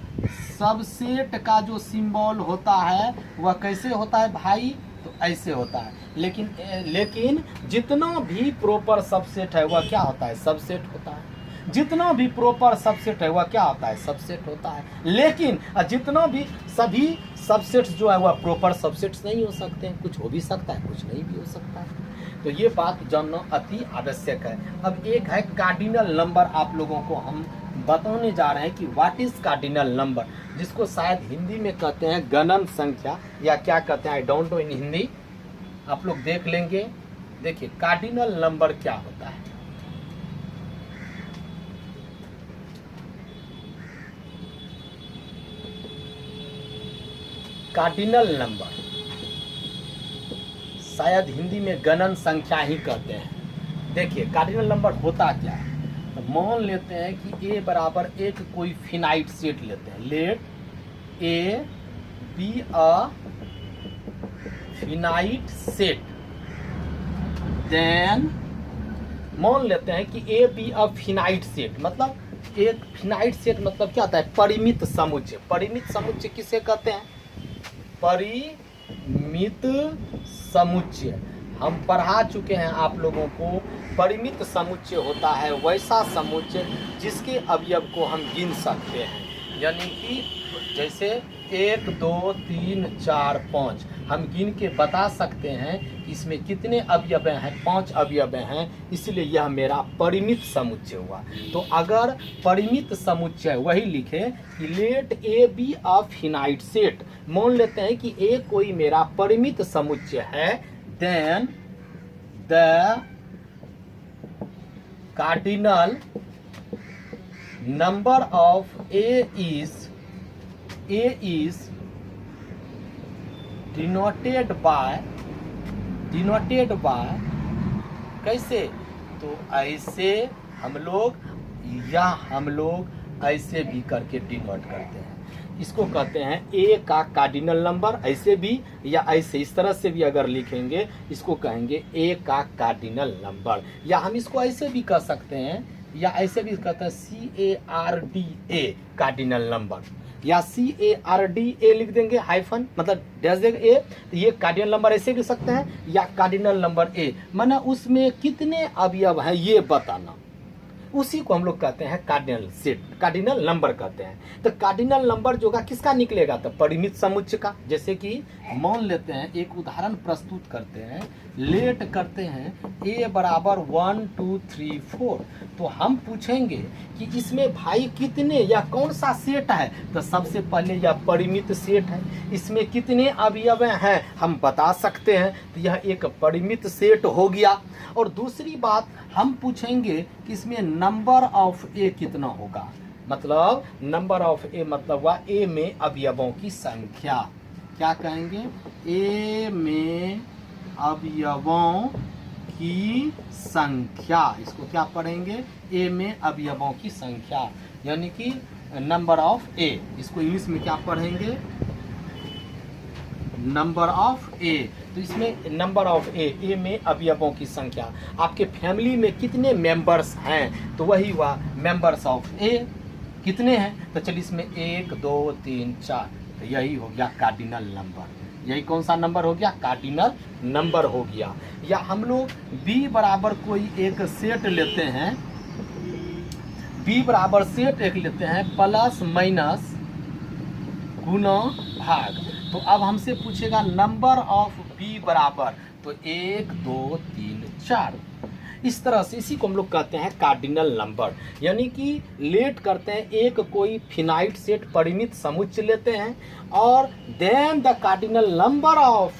सबसेट का जो सिंबल होता है वह कैसे होता है भाई? तो ऐसे होता है। लेकिन जितना भी प्रॉपर सबसेट है वह क्या होता है, सबसेट होता है। जितना भी प्रॉपर सबसेट है वह क्या होता है, सबसेट होता है। लेकिन जितना भी सभी सबसेट्स जो है वह प्रॉपर सबसेट्स नहीं हो सकते हैं, कुछ हो भी सकता है, कुछ नहीं भी हो सकता है। तो ये बात जानना अति आवश्यक है। अब एक है कार्डिनल नंबर, आप लोगों को हम बताने जा रहे हैं कि व्हाट इज कार्डिनल नंबर, जिसको शायद हिंदी में कहते हैं गणन संख्या, या क्या कहते हैं आई डोंट नो इन हिंदी, आप लोग देख लेंगे। देखिए कार्डिनल नंबर क्या होता है। कार्डिनल नंबर शायद हिंदी में गणन संख्या ही कहते हैं। देखिए कार्डिनल नंबर होता क्या है, तो मान लेते हैं कि ए बराबर एक कोई फिनाइट सेट लेते हैं। Let A B a finite set, then मान लेते हैं कि A B a finite set, मतलब एक फिनाइट सेट मतलब क्या होता है, परिमित समुच्चय। परिमित समुच्चय किसे कहते हैं, परिमित समुच्चय। हम पढ़ा चुके हैं आप लोगों को, परिमित समुच्चय होता है वैसा समुच्चय जिसके अवयव को हम गिन सकते हैं। यानी कि जैसे 1 2 3 4 5 हम गिन के बता सकते हैं कि इसमें कितने अवयव हैं, 5 अवयव हैं, इसलिए यह मेरा परिमित समुच्चय हुआ। तो अगर परिमित समुच्चय वही लिखे कि let A B a finite set, मान लेते हैं कि ए कोई मेरा परिमित समुच्चय है, then the cardinal number of A is denoted by कैसे, तो ऐसे हम लोग ऐसे भी करके डिनोट करते हैं। इसको कहते हैं ए का कार्डिनल नंबर, ऐसे भी या ऐसे इस तरह से भी अगर लिखेंगे इसको कहेंगे ए का कार्डिनल नंबर। या हम इसको ऐसे भी कह सकते हैं, या ऐसे भी कहते हैं CARDA कार्डिनल नंबर, या CARDA लिख देंगे हाइफन, मतलब डैश देंगे ए, तो ये कार्डिनल नंबर ऐसे लिख सकते हैं, या कार्डिनल नंबर ए माना उसमें कितने अवयव हैं ये बताना, उसी को हम लोग कहते हैं कार्डिनल सेट, कार्डिनल नंबर कहते हैं। तो कार्डिनल नंबर जो का किसका निकलेगा, तो परिमित समुच्चय का। जैसे कि मान लेते हैं एक उदाहरण प्रस्तुत करते हैं, लेट करते हैं a बराबर 1 2 3 4, तो हम पूछेंगे कि इसमें भाई कितने या कौन सा सेट है, तो सबसे पहले यह परिमित सेट है, इसमें कितने अवयव हैं हम बता सकते हैं, तो यह एक परिमित सेट हो गया। और दूसरी बात हम पूछेंगे कि इसमें नंबर ऑफ ए कितना होगा, मतलब नंबर ऑफ ए मतलब वह ए में अवयवों की संख्या, क्या कहेंगे, ए में अवयवों की संख्या, इसको क्या पढ़ेंगे, ए में अवयवों की संख्या, यानी कि नंबर ऑफ ए, इसको इंग्लिश में क्या पढ़ेंगे, नंबर ऑफ ए। तो इसमें नंबर ऑफ ए में अवयवों की संख्या। आपके फैमिली में कितने मेंबर्स हैं, तो वही हुआ मेंबर्स ऑफ ए, कितने हैं, तो चलिए इसमें 1 2 3 4, तो यही हो गया कार्डिनल नंबर। यही कौन सा नंबर हो गया, कार्डिनल नंबर हो गया। या हम लोग बी बराबर कोई एक सेट लेते हैं, बी बराबर सेट एक लेते हैं, प्लस माइनस गुना भाग। तो अब हमसे पूछेगा नंबर ऑफ बी बराबर, तो 1 2 3 4, इस तरह से इसी को हम लोग कहते हैं कार्डिनल नंबर। यानी कि लेट करते हैं एक कोई फिनाइट सेट परिमित समुच्चय लेते हैं, और then the cardinal number of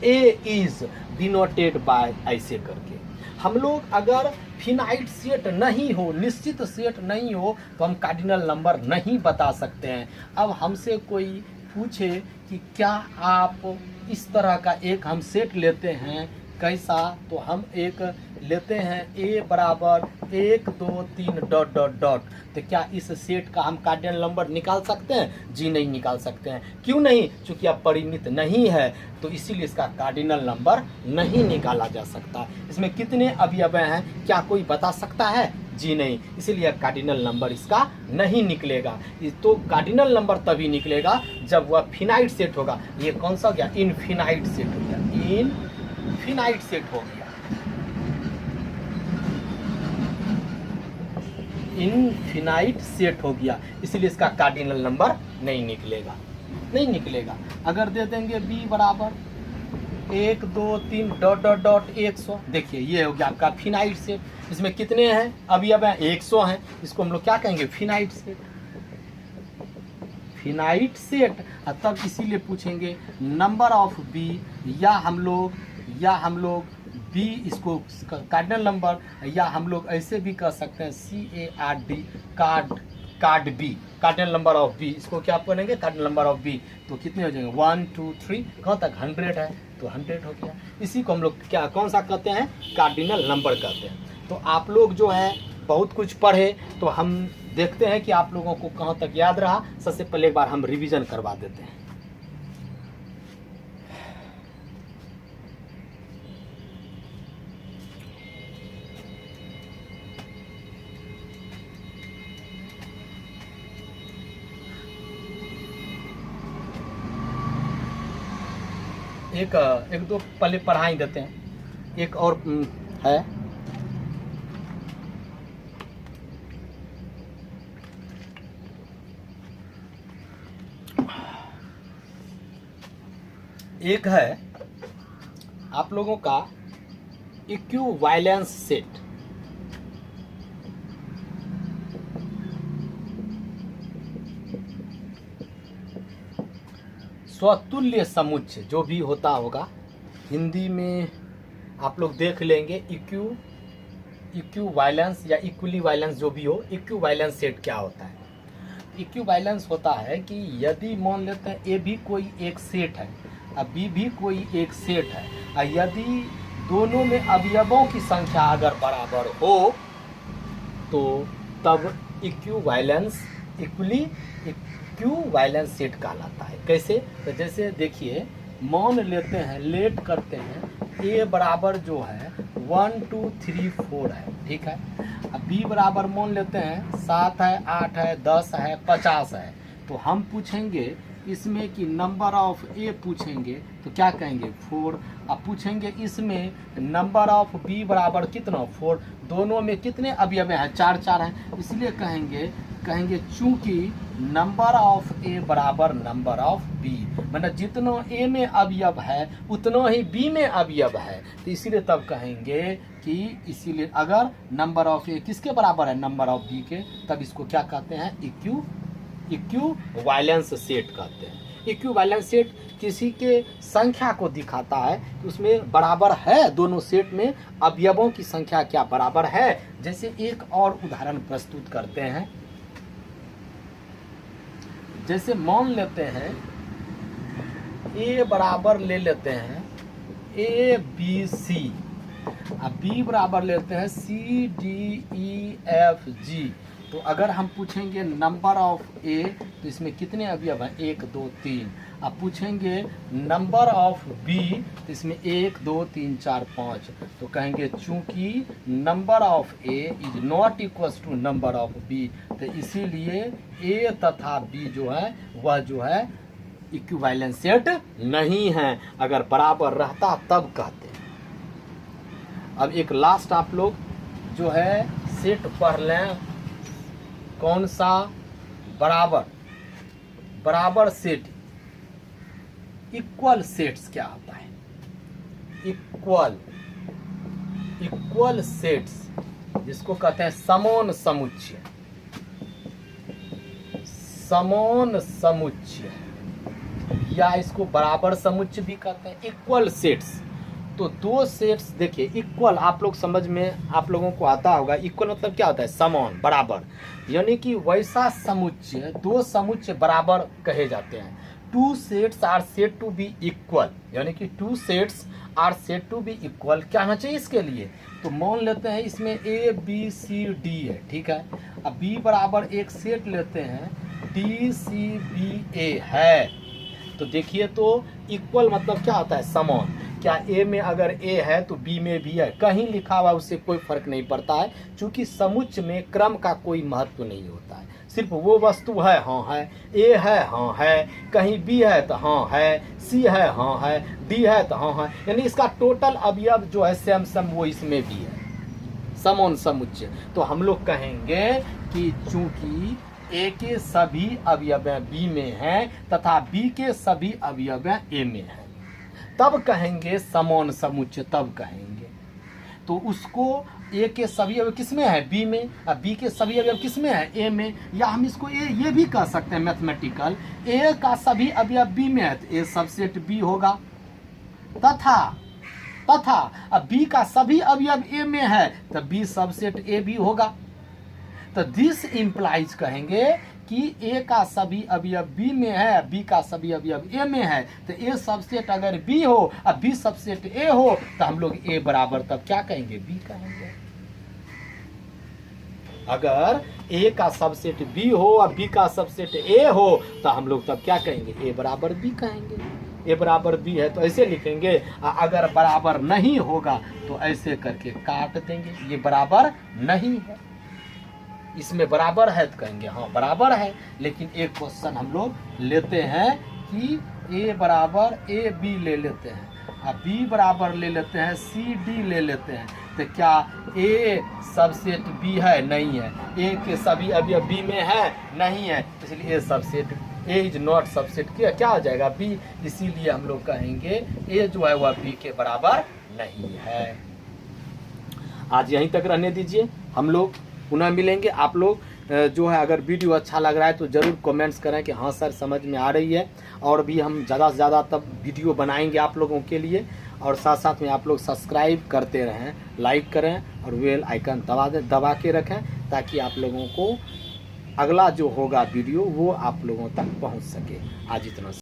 A is denoted by, ऐसे करके। हम लोग अगर फिनाइट सेट नहीं हो, निश्चित सेट नहीं हो, तो हम कार्डिनल नंबर नहीं बता सकते हैं। अब हमसे कोई पूछे कि क्या आप इस तरह का एक हम सेट लेते हैं, कैसा, तो हम एक लेते हैं ए बराबर 1 2 3 डॉट डॉट डॉट, तो क्या इस सेट का हम कार्डिनल नंबर निकाल सकते हैं, जी नहीं निकाल सकते हैं। क्यों नहीं, चूंकि अब परिमित नहीं है, तो इसीलिए इसका कार्डिनल नंबर नहीं निकाला जा सकता। इसमें कितने अवयव हैं, क्या कोई बता सकता है, जी नहीं, इसीलिए कार्डिनल नंबर इसका नहीं निकलेगा। तो कार्डिनल नंबर तभी निकलेगा जब वह फिनाइट सेट होगा। ये कौन सा हो गया, इनफिनाइट सेट हो गया, इनफिनाइट सेट हो गया, इनफिनाइट सेट हो गया, इसलिए इसका कार्डिनल नंबर नहीं निकलेगा, नहीं निकलेगा। अगर दे देंगे b बराबर 1 2 3 डॉट डॉट डॉट 100, देखिए ये हो गया आपका फिनाइट सेट। इसमें कितने हैं अवयव हैं, 100 हैं, इसको हम लोग क्या कहेंगे, फिनाइट सेट, फिनाइट सेट। तब इसीलिए पूछेंगे नंबर ऑफ बी, या हम लोग बी इसको कार्डिनल नंबर, या हम लोग ऐसे भी कह सकते हैं CARD, card B, cardinal number of B, इसको क्या बनेंगे, कार्डिनल नंबर ऑफ बी। तो कितने हो जाएंगे 1 2 3, कहाँ तक 100 है, तो 100 हो गया। इसी को हम लोग क्या कौन सा कहते हैं, कार्डिनल नंबर कहते हैं। तो आप लोग जो है बहुत कुछ पढ़े, तो हम देखते हैं कि आप लोगों को कहाँ तक याद रहा। सबसे पहले एक बार हम रिवीजन करवा देते हैं। एक दो पहले पढ़ा ही देते हैं। एक और है, एक है आप लोगों का इक्विवेलेंस सेट। स्वतुल्य समुच्चय जो भी होता होगा, हिंदी में आप लोग देख लेंगे। इक्विवेलेंस या इक्विवेलेंस जो भी हो, इक्विवेलेंस सेट क्या होता है। इक्विवेलेंस होता है कि यदि मान लेते हैं ए भी कोई एक सेट है, अब बी भी कोई एक सेट है, और यदि दोनों में अवयवों की संख्या अगर बराबर हो तो तब इक्विवेलेंस इक्विवेलेंस सेट कहलाता है। कैसे, तो जैसे देखिए मान लेते हैं, लेट करते हैं ए बराबर जो है 1 2 3 4 है, ठीक है। अब बी बराबर मान लेते हैं 7 है, 8 है, 10 है, 50 है। तो हम पूछेंगे इसमें कि नंबर ऑफ ए पूछेंगे तो क्या कहेंगे 4। अब पूछेंगे इसमें नंबर ऑफ बी बराबर कितना 4, दोनों में कितने अवयव हैं, 4 4 हैं, इसलिए कहेंगे चूंकि नंबर ऑफ ए बराबर नंबर ऑफ बी, मतलब जितना ए में अवयव है उतना ही बी में अवयव है, तो इसीलिए तब कहेंगे कि इसीलिए अगर नंबर ऑफ ए किसके बराबर है, नंबर ऑफ बी के, तब इसको क्या कहते हैं, इक्विवेलेंस सेट कहते हैं। इक्विवेलेंस सेट किसी के संख्या को दिखाता है कि उसमें बराबर है, दोनों सेट में अवयवों की संख्या क्या बराबर है। जैसे एक और उदाहरण प्रस्तुत करते हैं, जैसे मान लेते हैं ए बराबर ले लेते हैं ABC, अब बी बराबर लेते हैं CDEFG। तो अगर हम पूछेंगे नंबर ऑफ ए तो इसमें कितने अवयव हैं, 1 2 3। अब पूछेंगे नंबर ऑफ बी तो इसमें 1 2 3 4 5। तो कहेंगे चूंकि number of A is not equals to number of B, तो इसीलिए ए तथा बी जो है वह जो है इक्विवेलेंस सेट नहीं है। अगर बराबर रहता तब कहते हैं। अब एक लास्ट आप लोग जो है सेट पढ़ लें, कौन सा, बराबर सेट, इक्वल सेट्स क्या होता है, इक्वल सेट्स जिसको कहते हैं समान समुच्चय, समान समुच्चय या इसको बराबर समुच्चय भी कहते हैं, इक्वल सेट्स। तो दो सेट्स देखिए इक्वल, आप लोग समझ में आप लोगों को आता होगा, इक्वल मतलब क्या होता है, समान बराबर, यानी कि वैसा समुच्चय, दो समुच्चय बराबर कहे जाते हैं। Two sets are said to be equal, यानी कि two sets are said to be equal क्या होना चाहिए इसके लिए। तो मान लेते हैं इसमें ABCD है, ठीक है। अब B बराबर एक सेट लेते हैं DCBA है। तो देखिए तो इक्वल मतलब क्या होता है, समान। क्या ए में अगर ए है तो बी में भी है, कहीं लिखा हुआ उससे कोई फर्क नहीं पड़ता है, क्योंकि समुच्चय में क्रम का कोई महत्व नहीं होता है। सिर्फ वो वस्तु है, हाँ है, ए है, हाँ है, कहीं बी है तो हाँ है, सी है, हाँ है, डी है तो हाँ है, यानी इसका टोटल अवयव जो है सेम सेम वो इसमें भी है, समोन समुच्चय। तो हम लोग कहेंगे कि चूंकि ए के सभी अवयव बी में हैं तथा बी के सभी अवयव ए में हैं, तब कहेंगे समोन समुच्चय, तब कहेंगे। तो उसको ए के सभी अवयव किस में है, बी में, और बी के सभी अवयव किस में है, ए में। या हम इसको ये भी कह सकते हैं मैथमेटिकल, ए का सभी अवयव बी में है तो ए सबसेट बी होगा, तथा अब बी का सभी अवयव ए में है तो बी सबसेट ए भी होगा। तो दिस इंप्लाइज कहेंगे कि ए का सभी अवयव बी में है, बी का सभी अवयव ए में है, तो ए सबसेट अगर बी हो और बी सबसेट ए हो तो हम लोग ए बराबर तब क्या कहेंगे, बी कहेंगे। अगर ए का सबसेट बी हो और बी का सबसेट ए हो तो हम लोग तब क्या कहेंगे, ए बराबर बी कहेंगे। ए बराबर बी है तो ऐसे लिखेंगे, अगर बराबर नहीं होगा तो ऐसे करके काट देंगे, ये बराबर नहीं है, इसमें बराबर है तो कहेंगे हाँ बराबर है। लेकिन एक क्वेश्चन हम लोग लेते हैं कि ए बराबर ए बी ले लेते हैं, और बी बराबर ले लेते हैं सी डी ले लेते हैं, तो क्या ए सबसेट बी है, नहीं है। ए के सभी अवयव बी में है, नहीं है, इसलिए A subset A is not subset क्या हो जाएगा, बी। इसीलिए हम लोग कहेंगे ए जो है वह बी के बराबर नहीं है। आज यहीं तक रहने दीजिए, हम लोग पुनः मिलेंगे। आप लोग जो है अगर वीडियो अच्छा लग रहा है तो ज़रूर कमेंट्स करें कि हाँ सर समझ में आ रही है, और भी हम ज़्यादा से ज़्यादा तब वीडियो बनाएंगे आप लोगों के लिए। और साथ साथ में आप लोग सब्सक्राइब करते रहें, लाइक करें और बेल आइकन दबा के रखें, ताकि आप लोगों को अगला जो होगा वीडियो वो आप लोगों तक पहुंच सके। आज इतना।